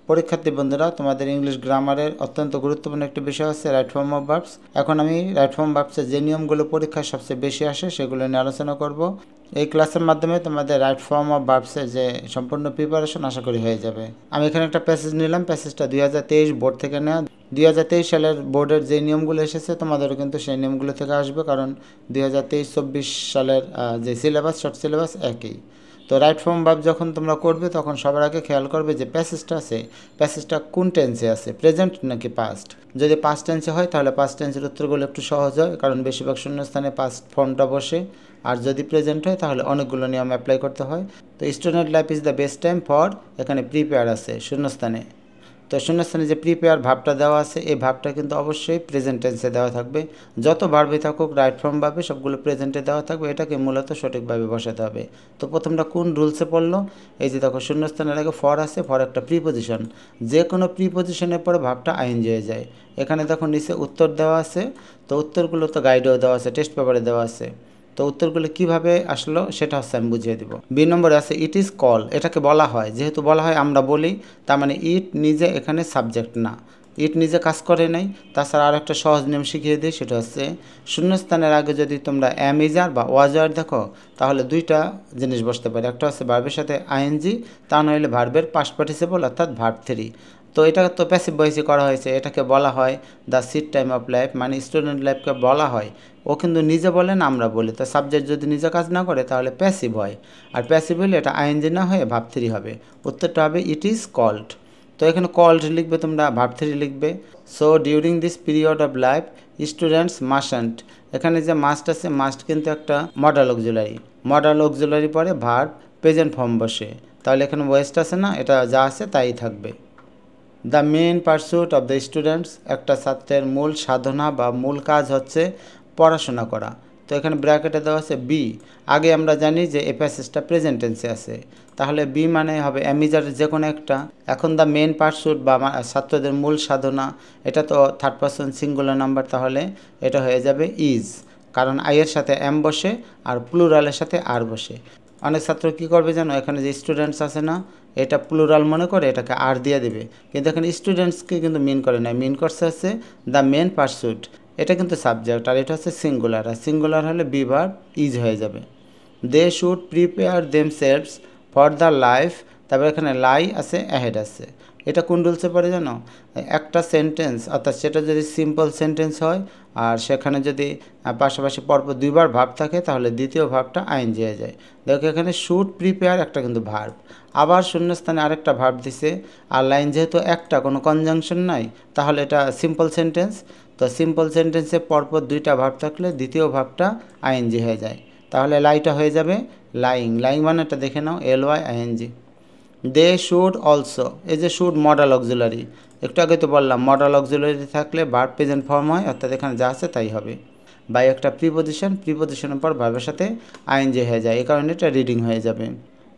পরীক্ষার্থী বন্ধুরা, তোমাদের ইংলিশ গ্রামারের অত্যন্ত গুরুত্বপূর্ণ একটি বিষয় হচ্ছে রাইট ফর্ম অফ ভার্বস। এখন আমি রাইট ফর্ম ভার্বসের যে নিয়মগুলো পরীক্ষায় সবচেয়ে বেশি আসে সেগুলো নিয়ে আলোচনা করব। এই ক্লাসের মাধ্যমে তোমাদের রাইট ফর্ম অফ ভার্বসের যে সম্পূর্ণ প্রিপারেশন আশা করি হয়ে যাবে। আমি এখানে একটা প্যাসেজ নিলাম, প্যাসেজটা 2023 বোর্ড থেকে নেওয়া। 2023 সালের বোর্ডের যে নিয়মগুলো এসেছে তোমাদেরও কিন্তু সেই নিয়মগুলো থেকে আসবে, কারণ 2023-24 সালের যে সিলেবাস, শর্ট সিলেবাস একই। তো রাইট ফর্ম ভার্ব যখন তোমরা করবে তখন সবার আগে খেয়াল করবে যে প্যাসেজটা আছে, প্যাসেজটা কোন টেন্সে আছে, প্রেজেন্ট নাকি পাস্ট। যদি পাস্ট টেন্সে হয় তাহলে পাস্ট টেন্সের উত্তরগুলো একটু সহজ হয়, কারণ বেশিরভাগ শূন্যস্থানে পাস্ট ফর্মটা বসে। আর যদি প্রেজেন্ট হয় তাহলে অনেকগুলো নিয়ম অ্যাপ্লাই করতে হয়। তো student life is the best time for, এখানে প্রিপেয়ার আছে শূন্যস্থানে। তো শূন্যস্থানে যে প্রিপেয়ার ভাবটা দেওয়া আছে, এই ভাবটা কিন্তু অবশ্যই প্রেজেন্ট টেন্সে দেওয়া থাকবে। যত ভার্বই থাকুক রাইট ফর্ম ভাবে সবগুলো প্রেজেন্টে দেওয়া থাকবে, এটাকে মূলত সঠিকভাবে বসাতে হবে। তো প্রথমটা কোন রুলসে পড়লো, এই যে দেখো শূন্যস্থানের আগে ফর আছে, ফর একটা প্রিপোজিশন। যে কোনো প্রিপোজিশনের পরে ভাবটা আইএনজি হয়ে যায়। এখানে দেখো নিচে উত্তর দেওয়া আছে, তো উত্তরগুলো তো গাইডেও দেওয়া আছে, টেস্ট পেপারে দেওয়া আছে। তো উত্তরগুলো কীভাবে আসলো সেটা হচ্ছে আমি বুঝিয়ে দিব। বি নম্বরে আছে ইট ইজ কল, এটাকে বলা হয়। যেহেতু বলা হয় আমরা বলি, তার মানে ইট নিজে এখানে সাবজেক্ট না, ইট নিজে কাজ করে নাই। তাছাড়া আর একটা সহজ নিয়ম শিখিয়ে দিই, সেটা হচ্ছে শূন্যস্থানের আগে যদি তোমরা অ্যাম ইজার বা ওয়াজার দেখো তাহলে দুইটা জিনিস বসতে পারে। একটা হচ্ছে ভার্বের সাথে আইএনজি, তা নইলে ভার্বের পাস্ট পার্টিসিপল অর্থাৎ ভার্ব 3। তো এটা তো প্যাসিভ ভয়েসে করা হয়েছে, এটাকে বলা হয় the seed time of life, মানে স্টুডেন্ট লাইফকে বলা হয়। ও কিন্তু নিজে বলে না, আমরা বলি। তো সাবজেক্ট যদি নিজে কাজ না করে তাহলে প্যাসিভ হয়, আর প্যাসিভ হলে এটা আইএনজি না হয়ে ভার্ব 3 হবে। উত্তরটা হবে ইট ইজ কল্ড। তো এখানে কল্ড লিখবে তোমরা, ভার্ব 3 লিখবে। So during this period of life students mustn't, এখানে যে মাস্ট আছে, মাস্ট কিন্তু একটা মডাল অক্সিলারি। মডাল অক্সিলারি পরে ভার্ব প্রেজেন্ট ফর্ম বসে, তাহলে এখানে ওয়েস্ট আছে না, এটা যা আছে তাই থাকবে। The main pursuit of the students, একটা ছাত্রের মূল সাধনা বা মূল কাজ হচ্ছে পড়াশোনা করা। তো এখানে ব্র্যাকেটে দেওয়া আছে বি। আগে আমরা জানি যে এই প্যাসেজটা প্রেজেন্ট টেন্সে আছে, তাহলে বি মানে হবে অ্যামিজারের যে কোনো একটা। এখন দ্য মেন পারস্যুট বা ছাত্রদের মূল সাধনা, এটা তো থার্ড পারসন সিঙ্গুলার নাম্বার, তাহলে এটা হয়ে যাবে ইজ, কারণ আইয়ের সাথে এম বসে আর প্লুরালের সাথে আর বসে। অনেক ছাত্র কী করবে জানো, এখানে যে স্টুডেন্টস আছে না, এটা প্লুরাল মনে করে এটাকে আর দিয়ে দেবে, কিন্তু এখানে স্টুডেন্টসকে কিন্তু মিন করে না, মিন করছে হচ্ছে দ্য মেন পারস্যুট। এটা কিন্তু সাবজেক্ট, আর এটা হচ্ছে সিঙ্গুলার, আর সিঙ্গুলার হলে বি ভার্ব ইজ হয়ে যাবে। They should prepare themselves for the life, তারপর এখানে লাই আছে, অ্যাহেড আছে। এটা কোন রুলসে পড়ে জানো, একটা সেন্টেন্স অর্থাৎ সেটা যদি সিম্পল সেন্টেন্স হয় আর সেখানে যদি পাশাপাশি পরপর দুইবার ভার্ব থাকে তাহলে দ্বিতীয় ভার্বটা আইএনজি হয়ে যায়। দেখো এখানে শুড প্রিপেয়ার একটা কিন্তু ভার্ব, আবার শূন্যস্থানে আরেকটা ভার্ব দিছে, আর লাইন যেহেতু একটা, কোনো কনজাংশন নাই, তাহলে এটা সিম্পল সেন্টেন্স। তো সিম্পল সেন্টেন্সে পরপর দুইটা ভার্ব থাকলে দ্বিতীয় ভার্বটা আইএনজি হয়ে যায়, তাহলে লাইটা হয়ে যাবে লাইং। লাইং মানে এটা দেখে নাও, LYING। দে শুড অলসো, এই যে শুড মডাল অক্সিলারি, একটু আগে তো বললাম মডাল অক্সিলারি থাকলে ভার্ব প্রেজেন্ট ফর্ম হয়, অর্থাৎ এখানে যা আছে তাই হবে। বাই একটা প্রিপোজিশন, প্রিপোজিশনের পর ভার্বের সাথে আইএনজি হয়ে যায়, এই কারণে এটা রিডিং হয়ে যাবে।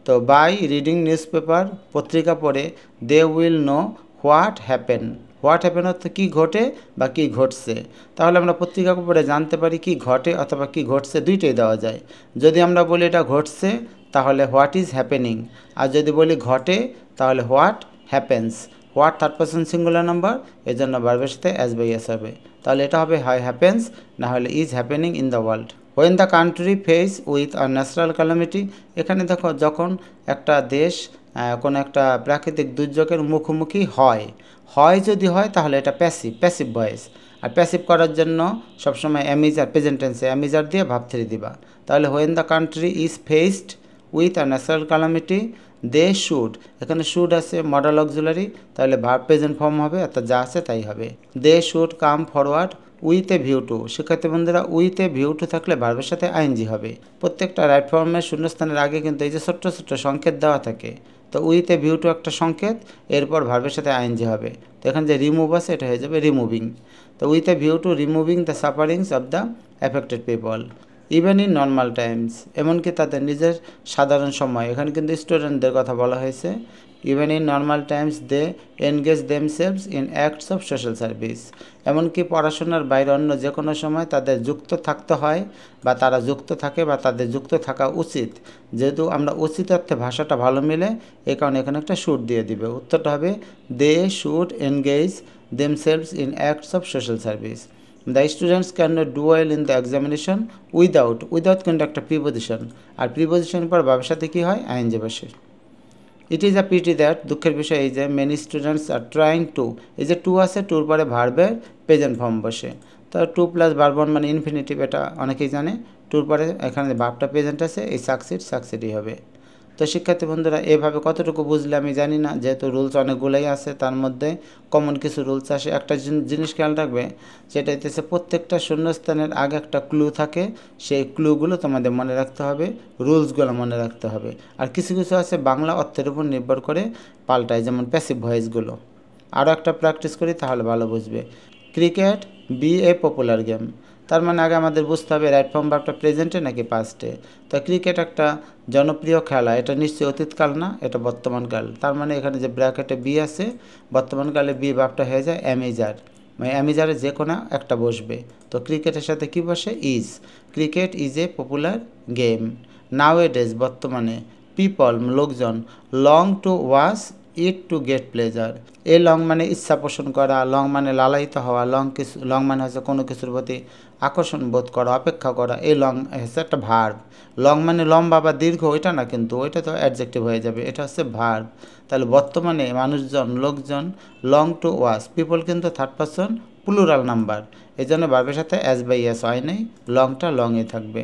তো বাই রিডিং নিউজ পেপার, পত্রিকা পড়ে, they will know what happen. What happen অর্থ কী ঘটে বা কী ঘটছে, তাহলে আমরা পত্রিকা পড়ে জানতে পারি কী ঘটে অথবা কী ঘটছে, দুইটাই দেওয়া যায়। যদি আমরা বলি এটা ঘটছে তাহলে হোয়াট ইজ হ্যাপেনিং, আর যদি বলি ঘটে তাহলে what happens. What third person singular number, এর জন্য ভার্বের সাথে অ্যাজ বাই এস হবে, তাহলে এটা হবে হয় হ্যাপেন্স, না হলে is happening in the world. When the country face with a natural calamity, এখানে দেখো যখন একটা দেশ কোনো একটা প্রাকৃতিক দুর্যোগের মুখোমুখি হয়, যদি হয় তাহলে এটা প্যাসিভ, প্যাসিভ ভয়েস। আর প্যাসিভ করার জন্য সবসময় অ্যামিজার, প্রেজেন্ট টেন্সে অ্যামিজার দিয়ে ভার্ব 3 দিবা। তাহলে when the country is faced with a natural calamity they should, এখানে শুড আছে মডাল অক্সিলারি, তাহলে ভার্ব প্রেজেন্ট ফর্ম হবে, অর্থাৎ যা আছে তাই হবে। They should come forward with a view to, শিক্ষার্থী বন্ধুরা উইথ এ ভিউ টু থাকলে ভার্বের সাথে আইএনজি হবে। প্রত্যেকটা রাইট ফর্মের শূন্যস্থানের আগে কিন্তু এই যে ছোট্ট ছোট্ট সংকেত দেওয়া থাকে, তো উইথ এ ভিউ টু একটা সংকেত, এরপর ভার্বের সাথে আইএনজি হবে। তো এখানে যে রিমুভ আছে এটা হয়ে যাবে রিমুভিং। তো with a view two removing the sufferings of the affected people even in normal Times, এমনকি তাদের নিজের সাধারণ সময়, এখানে কিন্তু স্টুডেন্টদের কথা বলা হয়েছে। Even in normal times they engage themselves in acts of social service. এমনকি পড়াশোনার বাইরে অন্য যে কোনো সময় তাদের যুক্ত থাকতে হয় বা তারা যুক্ত থাকে বা তাদের যুক্ত থাকা উচিত। যেহেতু আমরা উচিত অর্থে ভাষাটা ভালো মিলে, এই কারণে এখানে একটা শুড দিয়ে দিবে। উত্তরটা হবে they should engage themselves in acts of social service. The students can not do well in the examination without কিন্তু একটা প্রিপোজিশন, আর প্রিপোজিশনের পর ভাবের সাথে কী হয়, আইএনজি বসে। It is a pity that, দুঃখের বিষয় এই যে many students are trying to, এই যে টু আছে, টুর পরে ভার্বের প্রেজেন্ট ফর্ম বসে। তো টু প্লাস ভার্ব ওয়ান মানে ইনফিনিটিভ, এটা অনেকেই জানে। টুর পরে এখানে যে ভার্বটা প্রেজেন্ট আছে, এই সাকসিডই হবে। তো শিক্ষার্থী বন্ধুরা, এভাবে কতটুকু বুঝলে আমি জানি না, যেহেতু রুলস অনেকগুলোই আছে, তার মধ্যে কমন কিছু রুলস আসে। একটা জিনিস খেয়াল রাখবে, সেটা হচ্ছে প্রত্যেকটা শূন্যস্থানের আগে একটা ক্লু থাকে, সেই ক্লুগুলো তোমাদের মনে রাখতে হবে, রুলসগুলো মনে রাখতে হবে। আর কিছু কিছু আছে বাংলা অর্থের উপর নির্ভর করে পাল্টায়, যেমন প্যাসিভ ভয়েসগুলো। আরও একটা প্র্যাকটিস করি তাহলে ভালো বুঝবে। Cricket be a popular game, তার মানে আগে আমাদের বুঝতে হবে রাইট ফর্ম ভার্বটা প্রেজেন্টে নাকি পাস্টে। তো ক্রিকেট একটা জনপ্রিয় খেলা, এটা নিশ্চয়ই অতীতকাল না, এটা বর্তমানকাল। তার মানে এখানে যে ব্র্যাকেটে বি আছে, বর্তমানকালে বি ভার্বটা হয়ে যায় অ্যামিজার, মানে অ্যামিজারে যে কোনো একটা বসবে। তো ক্রিকেটের সাথে কি বসে, is. Cricket is a popular game. Now A days, বর্তমানে। পিপল, লোকজন। Long to watch it to get pleasure. A long মানে ইচ্ছা পোষণ করা, লং মানে লালায়িত হওয়া, লং মানে হচ্ছে কোনো কিছুর প্রতি আকর্ষণ বোধ করা, অপেক্ষা করা। এই লং হচ্ছে একটা ভার্ব। লং মানে লম্বা বা দীর্ঘ, ওইটা না, কিন্তু ওইটা তো অ্যাডজেক্টিভ হয়ে যাবে, এটা হচ্ছে ভার্ব। তাহলে বর্তমানে মানুষজন, লোকজন। লং টু ওয়াচ, পিপল কিন্তু থার্ড পারসন প্লুরাল নাম্বার, এই জন্য ভার্বের সাথে অ্যাজ বাই অ্যাস হয় নাই, লংটা লংয়ে থাকবে।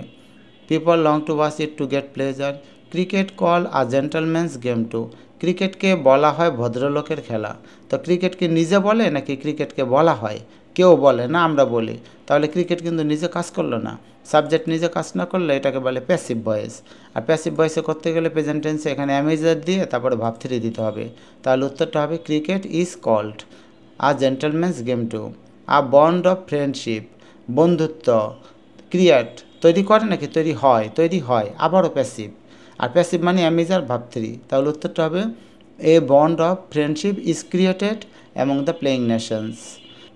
People long to watch it to get pleasure. Cricket call a gentleman's game too. ক্রিকেটকে বলা হয় ভদ্রলোকের খেলা। তো ক্রিকেটকে নিজে বলে নাকি ক্রিকেটকে বলা হয়? কেউ বলে না, আমরা বলি। তাহলে ক্রিকেট কিন্তু নিজে কাজ করলো না। সাবজেক্ট নিজে কাজ না করলে এটাকে বলে প্যাসিভ ভয়েস। আর প্যাসিভ ভয়েসে করতে গেলে প্রেজেন্ট টেন্সে এখানে অ্যামেজার দিয়ে তারপরে ভার্ব থ্রি দিতে হবে। তাহলে উত্তরটা হবে cricket is called a gentleman's game too. A bond of friendship, বন্ধুত্ব। ক্রিয়েট, তৈরি করে নাকি তৈরি হয়, আবারও প্যাসিভ। আর প্যাসিভ মানে অ্যামিজার ভার্ব থ্রি। তাহলে উত্তরটা হবে a bond of friendship is created among the playing nations.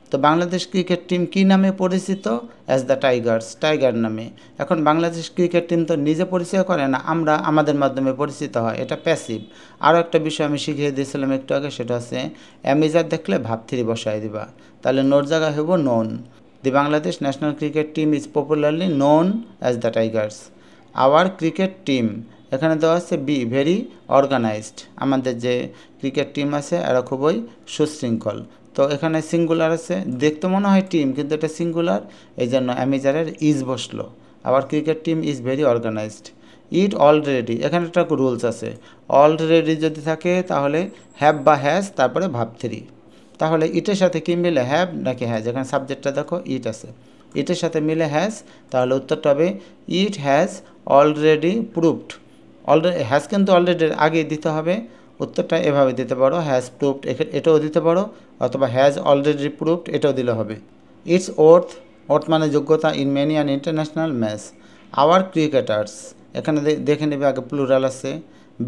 তো বাংলাদেশ ক্রিকেট টিম কী নামে পরিচিত? অ্যাজ দ্য টাইগার্স, টাইগার নামে। এখন বাংলাদেশ ক্রিকেট টিম তো নিজে পরিচয় করে না, আমরা আমাদের মাধ্যমে পরিচিত হয়, এটা প্যাসিভ। আরও একটা বিষয় আমি শিখিয়ে দিয়েছিলাম একটু আগে, সেটা হচ্ছে অ্যামিজার দেখলে ভার্ব থ্রি বসায় দিবা। তাহলে নোর জায়গায় হইব known. The Bangladesh national cricket team is popularly known as the Tigers. Hour cricket team, এখানে দেওয়া আছে বি ভেরি অর্গানাইজড। আমাদের যে ক্রিকেট টিম আছে এরা খুবই সুশৃঙ্খল। তো এখানে সিঙ্গুলার আছে, দেখতে মনে হয় টিম কিন্তু এটা সিঙ্গুলার, এই জন্য অ্যামিজারের ইজ বসলো। Our cricket team is very organized. It already, এখানে একটা রুলস আছে, অলরেডি যদি থাকে তাহলে হ্যাভ বা হ্যাজ, তারপরে ভার্ব থ্রি। তাহলে ইটের সাথে কি মিলে, হ্যাভ নাকি হ্যাজ? এখানে সাবজেক্টটা দেখো, ইট আছে, ইটের সাথে মিলে হ্যাজ। তাহলে উত্তরটা হবে it has already proved. Has কিন্তু অলরেডি আগে দিতে হবে। উত্তরটা এভাবে দিতে পারো, হ্যাজ প্রুভড, এটাও দিতে পারো, অথবা হ্যাজ অলরেডি প্রুভড, এটাও দিলে হবে। ইটস ওর্থ মানে যোগ্যতা, in many an international match. Our cricketers, এখানে দেখে নেবে আগে প্লুরাল আছে,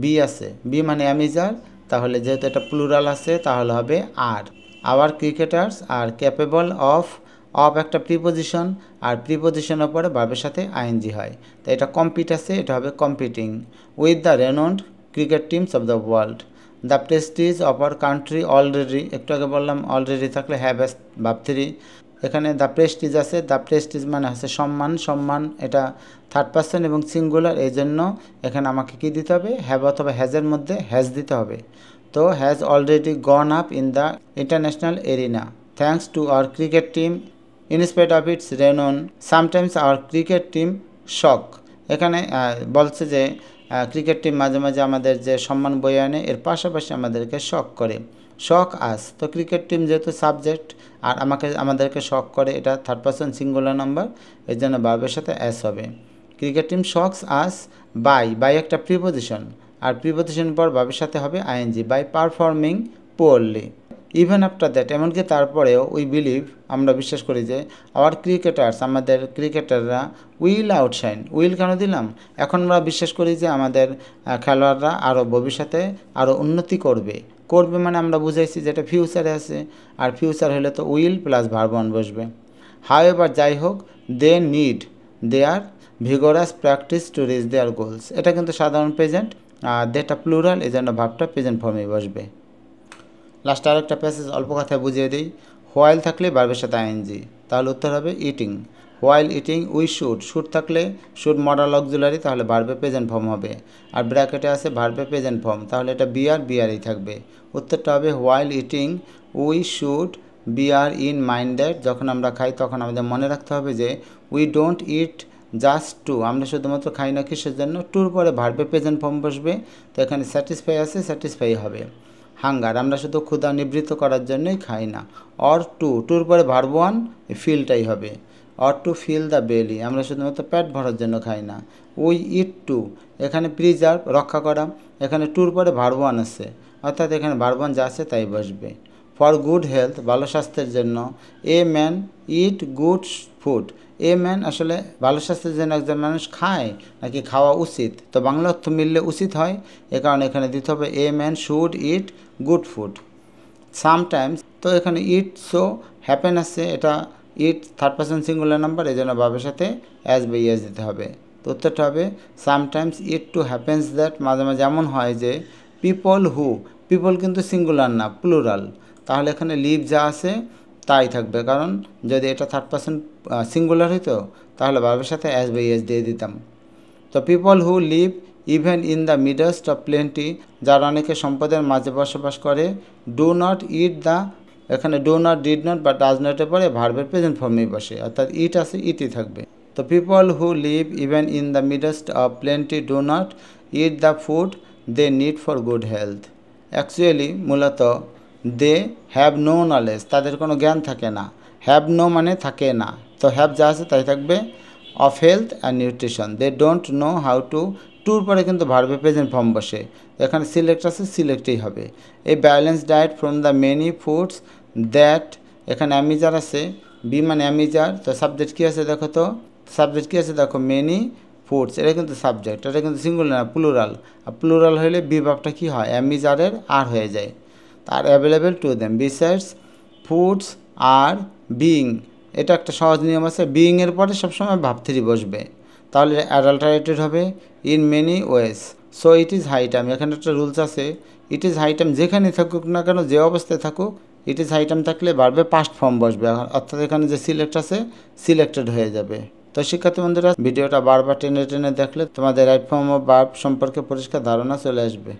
বি আছে, বি মানে অ্যামিজার, তাহলে যেহেতু এটা প্লুরাল আছে তাহলে হবে are. Our cricketers are capable of একটা প্রিপোজিশন, আর প্রিপোজিশনের পরে ভার্বের সাথে আইএনজি হয়। তো এটা কম্পিট আছে, এটা হবে competing with the রেনোন্ড cricket teams of the world. The Prestige of our country already, একটু আগে বললাম অলরেডি থাকলে হ্যাভ অ্যাজ ভার্ব থ্রি। এখানে দ্য প্রেস্টিজ আছে, দ্য প্রেস্টিজ মানে হচ্ছে সম্মান, এটা থার্ড পারসন এবং সিঙ্গুলার, এই জন্য এখানে আমাকে কি দিতে হবে, হ্যাভ অথবা হ্যাজের মধ্যে হ্যাজ দিতে হবে। তো has already gone up in the international arena thanks to our cricket team in spite of its renown sometimes our cricket team shock. এখানে বলছে যে ক্রিকেট টিম মাঝে মাঝে আমাদের যে সম্মান বয়ে আনে, এর পাশাপাশি আমাদেরকে শক করে। শক আস, তো ক্রিকেট টিম যেহেতু সাবজেক্ট আর আমাদেরকে শক করে, এটা থার্ড পারসন সিঙ্গুলার নাম্বার, এর জন্য ভার্বের সাথে অ্যাস হবে। Cricket team shocks us by একটা প্রিপোজিশন, আর প্রিপোজিশন পর ভার্বের সাথে হবে ING, by performing poorly. Even after that, এমনকি তারপরেও উই বিলিভ, আমরা বিশ্বাস করি যে আওয়ার ক্রিকেটার্স, আমাদের ক্রিকেটাররা উইল আউটশাইন। উইল কেন দিলাম? এখন আমরা বিশ্বাস করি যে আমাদের খেলোয়াড়রা আরও ভবিষ্যতে আরও উন্নতি করবে। করবে মানে আমরা বুঝাইছি যেটা ফিউচারে আছে, আর ফিউচার হলে তো উইল প্লাস ভার্ব ওয়ান বসবে। হাউএভার, যাই হোক, they need their vigorous practice to reach their goals. এটা কিন্তু সাধারণ প্রেজেন্ট, আর দেটা প্লুরাল, এই জন্য ভাবটা প্রেজেন্ট ফর্মে বসবে। লাস্ট আর একটা প্যাসেজ অল্প কথায় বুঝিয়ে দিই। হোয়াইল থাকলে ভার্বের সাথে আইএনজি, তাহলে উত্তর হবে eating. While eating we should, should থাকলে শুড মডাল অক্সিলারি, তাহলে ভার্বে প্রেজেন্ট ফর্ম হবে। আর ব্র্যাকেটে আছে ভার্বে প্রেজেন্ট ফর্ম, তাহলে এটা বিআরই থাকবে। উত্তরটা হবে while eating we should bear in mind that, যখন আমরা খাই তখন আমাদের মনে রাখতে হবে যে we don't eat just to, আমরা শুধুমাত্র খাই না কিসের জন্য, টুর পরে ভার্বে প্রেজেন্ট ফর্ম বসবে, তো এখানে স্যাটিসফাই আছে, স্যাটিসফাই হবে। হাঙ্গার, আমরা শুধু ক্ষুধা নিবৃত্ত করার জন্যই খাই না। অর টু, টুর পরে ভার্ব ওয়ান, ফিলটাই হবে। অর টু ফিল দ্য বেলি, আমরা শুধুমাত্র পেট ভরার জন্য খাই না। উই ইট টু, এখানে প্রিজার্ভ, রক্ষা করা, এখানে টুর পরে ভার্ব ওয়ান আছে, অর্থাৎ এখানে ভার্ব ওয়ান যা আছে তাই বসবে। ফর গুড হেলথ, ভালো স্বাস্থ্যের জন্য। A man it good food, a man আসলে ভালো স্বাস্থ্যের জন্য একজন মানুষ খায় নাকি খাওয়া উচিত, তো বাংলা অর্থ মিললে উচিত হয়, এ কারণে এখানে দিতে হবে a man should it good food. Sometimes, তো এখানে ইট সো হ্যাপেন আছে, এটা it third person singular number, এই জন্য ভাবের সাথে অ্যাজ বা ইয়েস দিতে হবে। তো উত্তরটা হবে sometimes it to happens that, মাঝে মাঝে এমন হয় যে পিপল হু, পিপল কিন্তু সিঙ্গুলার না, প্লুরাল, তাহলে এখানে লিভ যা আছে তাই থাকবে, কারণ যদি এটা থার্ড পারসন সিঙ্গুলার হইতো তাহলে ভাবের সাথে অ্যাজ বা ইয়েস দিয়ে দিতাম। তো people who live even in the midst of plenty, যারা অনেকে সম্পদের মাঝে বসবাস করে। ডু নট ইট দ্য, এখানে ডু নট, ডিড নট বা ডাজ নটের পরে ভার্বের প্রেজেন্ট ফর্মেই বসে, অর্থাৎ ইট আছে, ইটই থাকবে। তো people who live even in the midst of plenty do not eat the food they need for good health. Actually মূলত দে হ্যাভ নো নলেজ, তাদের কোনো জ্ঞান থাকে না। হ্যাভ নো মানে থাকে না, তো হ্যাভ যা আছে তাই থাকবে। Of health and nutrition, they don't know how to, টুর পরে কিন্তু ভার্বে প্রেজেন্ট ফর্ম বসে, এখানে সিলেক্ট আছে, সিলেক্টেই হবে। এই balance diet from the many foods that, এখানে অ্যামিজার আছে, বি মানে অ্যামিজার, তো সাবজেক্ট কী আছে দেখো, তো সাবজেক্ট কী আছে দেখো, মেনি ফুডস, এটা কিন্তু সাবজেক্ট, এটা কিন্তু সিঙ্গুলার না, প্লুরাল, আর প্লুরাল হলে বিভাবটা কী হয়, অ্যামিজারের আর হয়ে যায়। Are available to them, besides foods are being, এটা একটা সহজ নিয়ম আছে, বিইংয়ের পরে সবসময় ভাব থ্রি বসবে, তাহলে অ্যাডাল্টারেটেড হবে in many ways. So it is high time, এখানে একটা রুলস আছে, ইট ইজ হাই টাইম যেখানে থাকুক না কেন, যে অবস্থায় থাকুক, ইট ইজ হাই টাইম থাকলে ভার্বে পাস্ট ফর্ম বসবে, অর্থাৎ এখানে যে সিলেক্ট আছে সিলেক্টেড হয়ে যাবে। তো শিক্ষার্থী বন্ধুরা, ভিডিওটা বারবার টেনে টেনে দেখলে তোমাদের রাইট ফর্ম অফ ভার্ব সম্পর্কে পরিষ্কার ধারণা চলে আসবে।